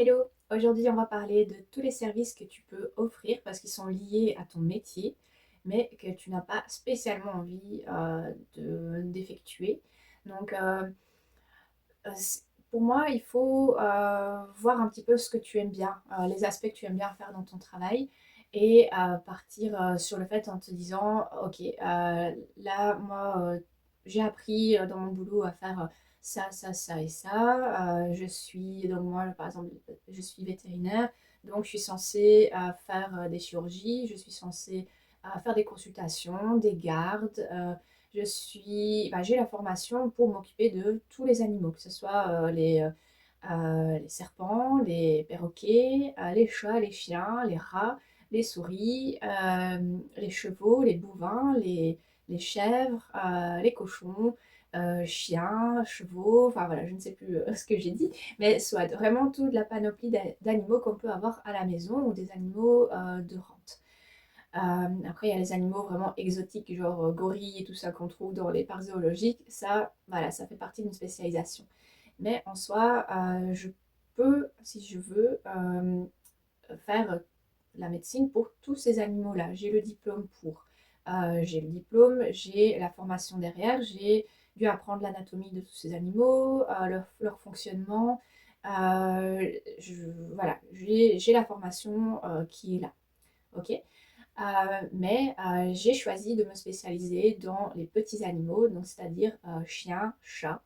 Hello, aujourd'hui on va parler de tous les services que tu peux offrir parce qu'ils sont liés à ton métier, mais que tu n'as pas spécialement envie d'effectuer. Donc pour moi, il faut voir un petit peu ce que tu aimes bien, les aspects que tu aimes bien faire dans ton travail et partir sur le fait en te disant, ok, là, moi, j'ai appris dans mon boulot à faire ça, ça, ça et ça. Donc moi, par exemple, je suis vétérinaire, donc je suis censée faire des chirurgies, je suis censée faire des consultations, des gardes. J'ai la formation pour m'occuper de tous les animaux, que ce soit les serpents, les perroquets, les chats, les chiens, les rats, les souris, les chevaux, les bovins, les chèvres, les cochons, chiens, chevaux, enfin voilà, je ne sais plus ce que j'ai dit, mais soit vraiment toute la panoplie d'animaux qu'on peut avoir à la maison ou des animaux de rente. Après, il y a les animaux vraiment exotiques, genre gorilles et tout ça qu'on trouve dans les parcs zoologiques. Ça, voilà, ça fait partie d'une spécialisation. Mais en soi, je peux, si je veux, faire la médecine pour tous ces animaux-là. J'ai le diplôme pour. J'ai le diplôme, j'ai la formation derrière, j'ai dû apprendre l'anatomie de tous ces animaux, leur fonctionnement. Euh, voilà, j'ai la formation qui est là. Ok. Mais j'ai choisi de me spécialiser dans les petits animaux, donc c'est-à-dire chiens, chats.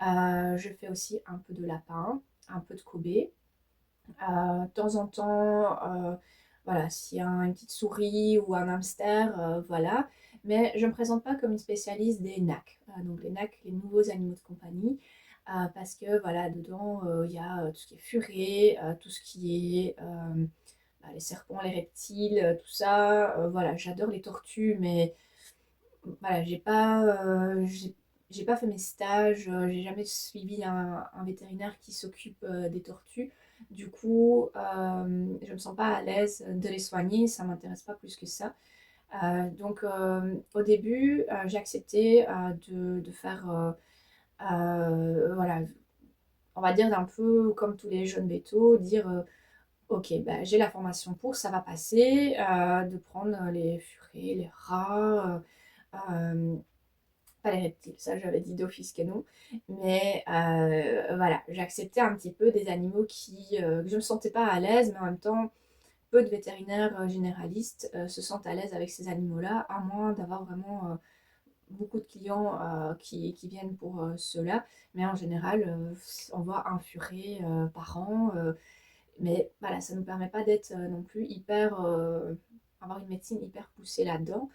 Je fais aussi un peu de lapin, un peu de Kobe. De temps en temps, voilà, s'il y a une petite souris ou un hamster, voilà. Mais je ne me présente pas comme une spécialiste des NAC. Donc les NAC, les nouveaux animaux de compagnie. Parce que voilà, dedans, il y a tout ce qui est furet, tout ce qui est les serpents, les reptiles, tout ça. Voilà, j'adore les tortues, mais voilà, j'ai pas fait mes stages, j'ai jamais suivi un vétérinaire qui s'occupe des tortues. Du coup, je me sens pas à l'aise de les soigner, ça m'intéresse pas plus que ça. Donc, au début, j'ai accepté de faire, voilà, on va dire d'un peu comme tous les jeunes vétos, dire ok, bah, j'ai la formation pour, ça va passer, de prendre les furets, les rats, pas les reptiles, ça j'avais dit d'office que non. Mais voilà, j'ai accepté un petit peu des animaux que je ne me sentais pas à l'aise, mais en même temps, peu de vétérinaires généralistes se sentent à l'aise avec ces animaux-là, à moins d'avoir vraiment beaucoup de clients qui viennent pour cela. Mais en général, on voit un furet par an. Mais voilà, ça ne nous permet pas d'être non plus avoir une médecine hyper poussée là-dedans.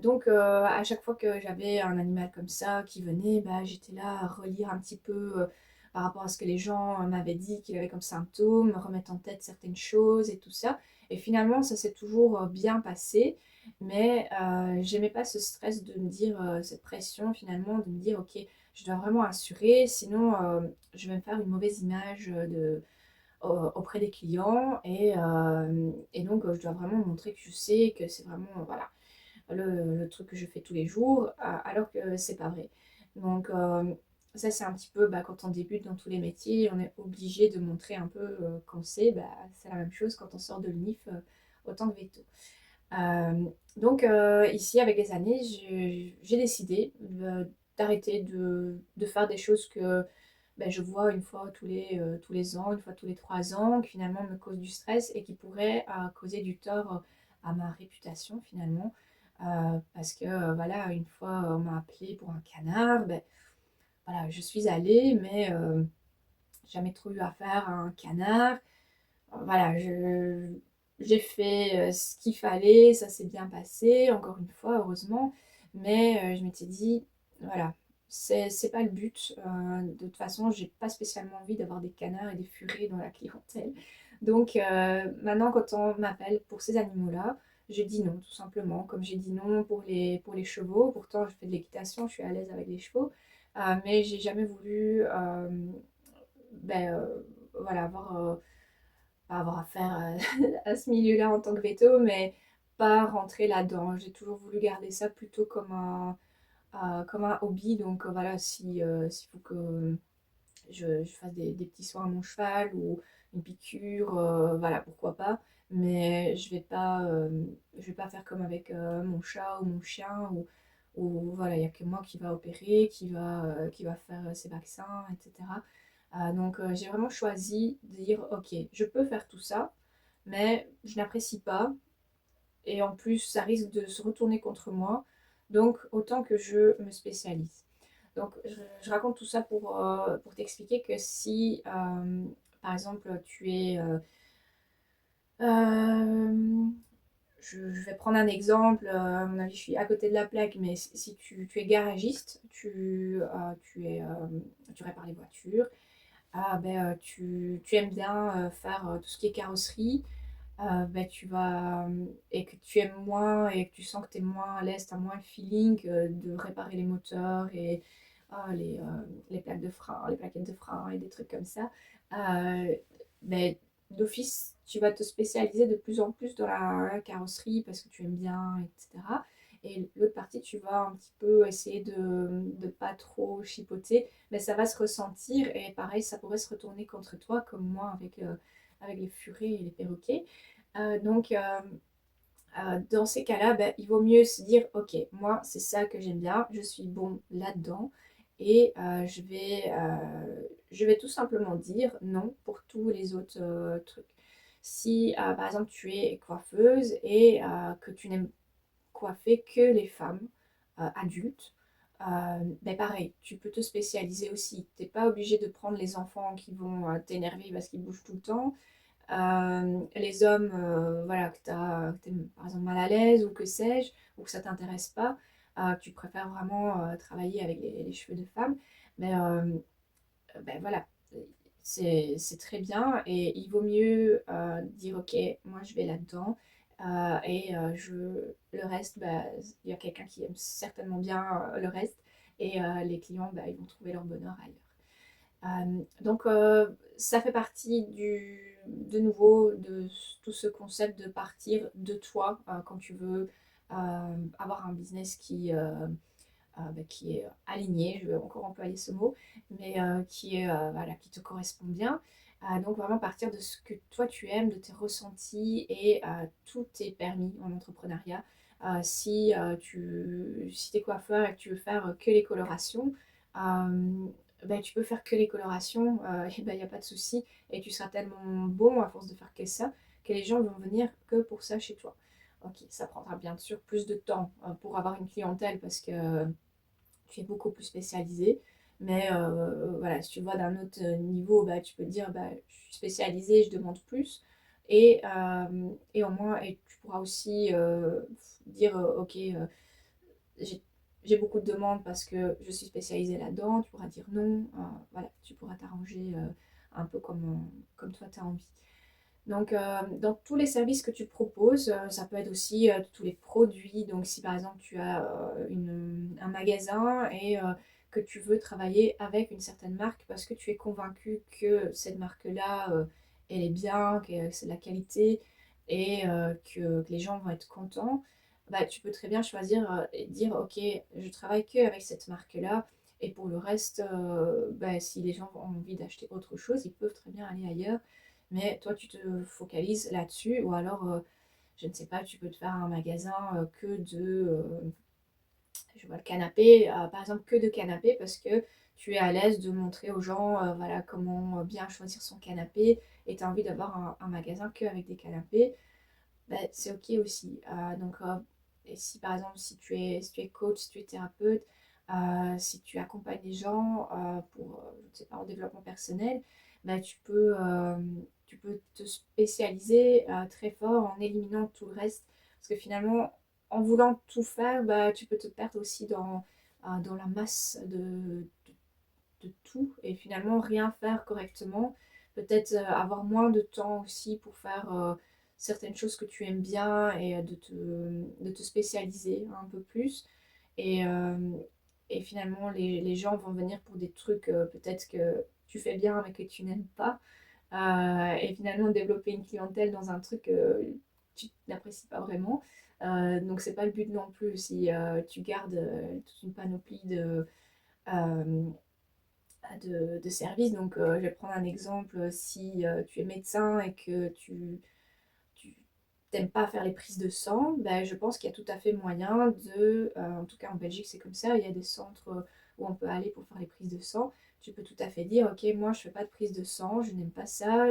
Donc, à chaque fois que j'avais un animal comme ça qui venait, bah, j'étais là à relire un petit peu par rapport à ce que les gens m'avaient dit qu'il avait comme symptôme, remettre en tête certaines choses et tout ça. Et finalement, ça s'est toujours bien passé, mais j'aimais pas ce stress de me dire, cette pression finalement, de me dire, ok, je dois vraiment assurer, sinon je vais me faire une mauvaise image auprès des clients et donc je dois vraiment montrer que je sais que c'est vraiment, voilà le truc que je fais tous les jours, alors que c'est pas vrai. Donc ça c'est un petit peu quand on débute dans tous les métiers, on est obligé de montrer un peu qu'on sait. C'est la même chose quand on sort de l'UNIF autant que veto. Donc ici avec les années, j'ai décidé d'arrêter de faire des choses que je vois une fois tous les ans, une fois tous les 3 ans, qui finalement me causent du stress et qui pourraient causer du tort à ma réputation finalement. Parce que voilà, une fois on m'a appelé pour un canard, voilà, je suis allée, mais jamais trop eu affaire à un canard. Voilà, j'ai fait ce qu'il fallait, ça s'est bien passé, encore une fois, heureusement. Mais je m'étais dit, voilà, c'est pas le but. De toute façon, j'ai pas spécialement envie d'avoir des canards et des furets dans la clientèle. Donc maintenant, quand on m'appelle pour ces animaux-là, je dis non, tout simplement. Comme j'ai dit non pour les chevaux, pourtant je fais de l'équitation, je suis à l'aise avec les chevaux. Mais j'ai jamais voulu voilà, pas avoir affaire à ce milieu-là en tant que veto, mais pas rentrer là-dedans. J'ai toujours voulu garder ça plutôt comme un hobby. Donc voilà, s'il faut que je fasse des petits soins à mon cheval ou une piqûre, voilà, pourquoi pas. Mais je vais pas faire comme avec mon chat ou mon chien, où voilà, il n'y a que moi qui va opérer, qui va faire ses vaccins, etc. Donc j'ai vraiment choisi de dire, ok, je peux faire tout ça, mais je n'apprécie pas, et en plus ça risque de se retourner contre moi, donc autant que je me spécialise. Donc je raconte tout ça pour t'expliquer que si par exemple tu es euh, je vais prendre un exemple, à mon avis je suis à côté de la plaque, mais si tu es garagiste, tu répares les voitures, tu aimes bien faire tout ce qui est carrosserie, et que tu aimes moins et que tu sens que tu es moins à l'aise, tu as moins le feeling de réparer les moteurs et les plaques de frein, les plaquettes de frein et des trucs comme ça. Euh, ben, D'office, tu vas te spécialiser de plus en plus dans la carrosserie parce que tu aimes bien, etc. Et l'autre partie, tu vas un petit peu essayer de pas trop chipoter, mais ça va se ressentir et pareil, ça pourrait se retourner contre toi, comme moi avec les furets et les perroquets. Dans ces cas-là, ben, il vaut mieux se dire, ok, moi, c'est ça que j'aime bien, je suis bon là-dedans, et je vais tout simplement dire non pour tous les autres trucs. Si, par exemple, tu es coiffeuse et que tu n'aimes coiffer que les femmes adultes, ben pareil, tu peux te spécialiser aussi. T'es pas obligé de prendre les enfants qui vont t'énerver parce qu'ils bougent tout le temps. Les hommes, voilà, que t'es par exemple mal à l'aise ou que sais-je, ou que ça t'intéresse pas, que tu préfères vraiment travailler avec les cheveux de femme, mais ben voilà, c'est très bien et il vaut mieux dire ok, moi je vais là-dedans le reste, ben, il y a quelqu'un qui aime certainement bien le reste et les clients, ben, ils vont trouver leur bonheur ailleurs. Ça fait partie de nouveau de tout ce concept de partir de toi quand tu veux avoir un business qui est aligné, je vais encore employer ce mot, mais voilà, qui te correspond bien. Donc vraiment partir de ce que toi tu aimes, de tes ressentis et tout est permis en entrepreneuriat. Si tu es coiffeur et que tu veux faire que les colorations, ben, tu peux faire que les colorations, et ben, il n'y a pas de souci. Et tu seras tellement bon à force de faire que ça, que les gens vont venir que pour ça chez toi. Ok, ça prendra bien sûr plus de temps pour avoir une clientèle parce que tu es beaucoup plus spécialisé. Mais voilà, si tu vois d'un autre niveau, bah, tu peux te dire bah, je suis spécialisée, je demande plus. Et au moins, et tu pourras aussi dire ok, j'ai j'ai beaucoup de demandes parce que je suis spécialisée là-dedans. Tu pourras dire non. Voilà, tu pourras t'arranger un peu comme toi tu as envie. Donc, dans tous les services que tu proposes, ça peut être aussi tous les produits. Donc, si par exemple tu as un magasin et que tu veux travailler avec une certaine marque parce que tu es convaincu que cette marque-là, elle est bien, que c'est de la qualité et que les gens vont être contents, bah, tu peux très bien choisir et dire, OK, je travaille que avec cette marque-là. Et pour le reste, bah, si les gens ont envie d'acheter autre chose, ils peuvent très bien aller ailleurs, mais toi tu te focalises là-dessus, ou alors je ne sais pas, tu peux te faire un magasin je vois le canapé, par exemple que de canapé parce que tu es à l'aise de montrer aux gens voilà, comment bien choisir son canapé et tu as envie d'avoir un magasin que avec des canapés, ben, c'est ok aussi. Et si par exemple si tu es coach, si tu es thérapeute, si tu accompagnes les gens je ne sais pas, en développement personnel, ben, tu peux te spécialiser très fort en éliminant tout le reste. Parce que finalement, en voulant tout faire, bah, tu peux te perdre aussi dans la masse de tout et finalement rien faire correctement. Peut-être avoir moins de temps aussi pour faire certaines choses que tu aimes bien et de te spécialiser un peu plus. Et, euh, et finalement, les gens vont venir pour des trucs peut-être que tu fais bien mais que tu n'aimes pas. Et finalement, développer une clientèle dans un truc que tu n'apprécies pas vraiment. Donc, c'est pas le but non plus si tu gardes toute une panoplie euh, de service. Donc, je vais prendre un exemple. Si tu es médecin et que tu t'aimes pas faire les prises de sang, ben, je pense qu'il y a tout à fait moyen en tout cas en Belgique c'est comme ça, il y a des centres où on peut aller pour faire les prises de sang. Tu peux tout à fait dire, ok, moi je fais pas de prise de sang, je n'aime pas ça,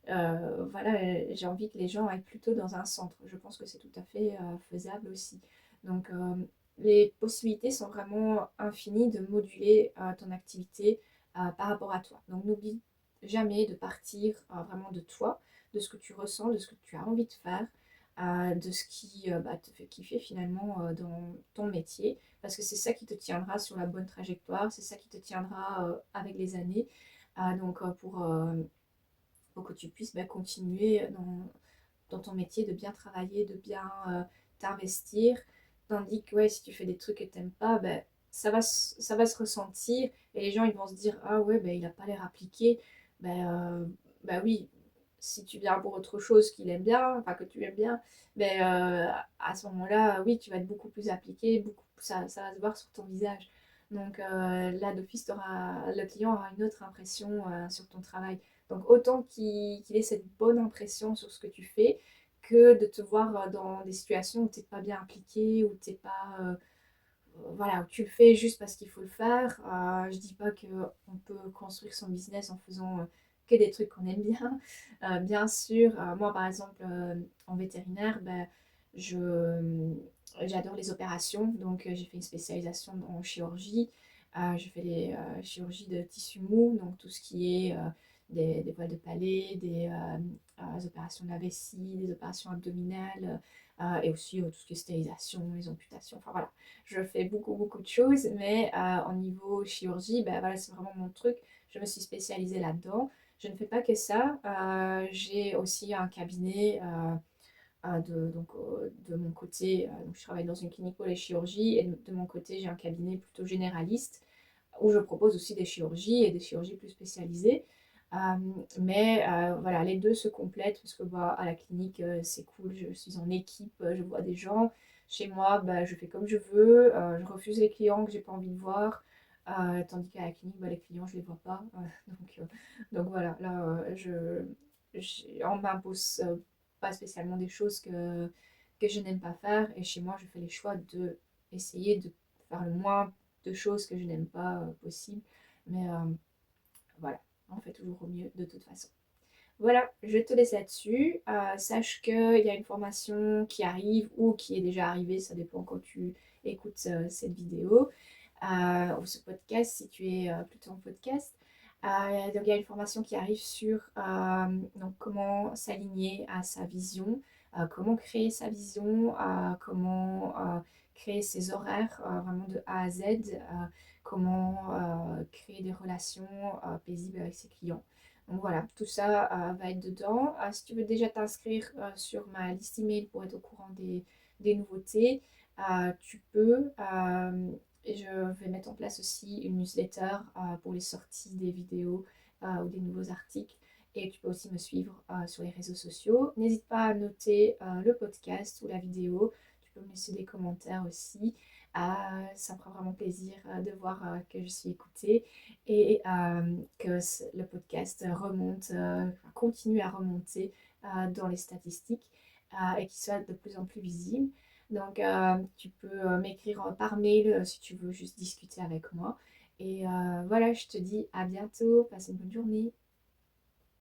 voilà, j'ai envie que les gens aillent plutôt dans un centre. Je pense que c'est tout à fait faisable aussi. Donc, les possibilités sont vraiment infinies de moduler ton activité par rapport à toi. Donc, n'oublie jamais de partir vraiment de toi, de ce que tu ressens, de ce que tu as envie de faire, de ce qui te fait kiffer finalement dans ton métier, parce que c'est ça qui te tiendra sur la bonne trajectoire, c'est ça qui te tiendra avec les années. Pour que tu puisses continuer dans ton métier, de bien travailler, de bien t'investir. Tandis que ouais, si tu fais des trucs que t'aimes pas, ça va se ressentir et les gens ils vont se dire ah ouais, il a pas l'air appliqué. Oui, si tu viens pour autre chose qu'il aime bien, enfin que tu aimes bien, à ce moment-là, oui, tu vas être beaucoup plus appliqué, ça va se voir sur ton visage. Donc là, d'office, le client aura une autre impression sur ton travail. Donc autant qu'il ait cette bonne impression sur ce que tu fais que de te voir dans des situations où tu n'es pas bien impliqué, où t'es pas, voilà, où tu le fais juste parce qu'il faut le faire. Je dis pas qu'on peut construire son business en faisant que des trucs qu'on aime bien. Bien sûr, moi par exemple en vétérinaire, j'adore les opérations, donc j'ai fait une spécialisation en chirurgie. Je fais les chirurgies de tissu mou, donc tout ce qui est des voiles de palais, des opérations de la vessie, des opérations abdominales, et aussi tout ce qui est stérilisation, les amputations, enfin voilà. Je fais beaucoup de choses, mais au niveau chirurgie, voilà, c'est vraiment mon truc. Je me suis spécialisée là-dedans. Je ne fais pas que ça. J'ai aussi un cabinet de mon côté. Donc je travaille dans une clinique pour les chirurgies et de mon côté, j'ai un cabinet plutôt généraliste où je propose aussi des chirurgies et des chirurgies plus spécialisées. Euh, voilà, les deux se complètent parce que à la clinique, c'est cool, je suis en équipe, je vois des gens. Chez moi, je fais comme je veux, je refuse les clients que j'ai pas envie de voir. Tandis qu'à la clinique, les clients, je les vois pas. Donc voilà, là, on m'impose pas spécialement des choses que je n'aime pas faire. Et chez moi, je fais les choix de essayer de faire le moins de choses que je n'aime pas possible. Mais voilà, on fait toujours au mieux de toute façon. Voilà, je te laisse là-dessus. Sache qu'il y a une formation qui arrive ou qui est déjà arrivée, ça dépend quand tu écoutes cette vidéo ou ce podcast si tu es plutôt en podcast. Donc il y a une formation qui arrive sur donc comment s'aligner à sa vision, comment créer sa vision, comment créer ses horaires vraiment de A à Z, comment créer des relations paisibles avec ses clients. Donc voilà, tout ça va être dedans. Si tu veux déjà t'inscrire sur ma liste email pour être au courant des nouveautés, tu peux. Et je vais mettre en place aussi une newsletter pour les sorties des vidéos ou des nouveaux articles. Et tu peux aussi me suivre sur les réseaux sociaux. N'hésite pas à noter le podcast ou la vidéo. Tu peux me laisser des commentaires aussi. Ça me fera vraiment plaisir de voir que je suis écoutée et que le podcast continue à remonter dans les statistiques et qu'il soit de plus en plus visible. Donc, tu peux m'écrire par mail si tu veux juste discuter avec moi. Et voilà, je te dis à bientôt. Passe une bonne journée.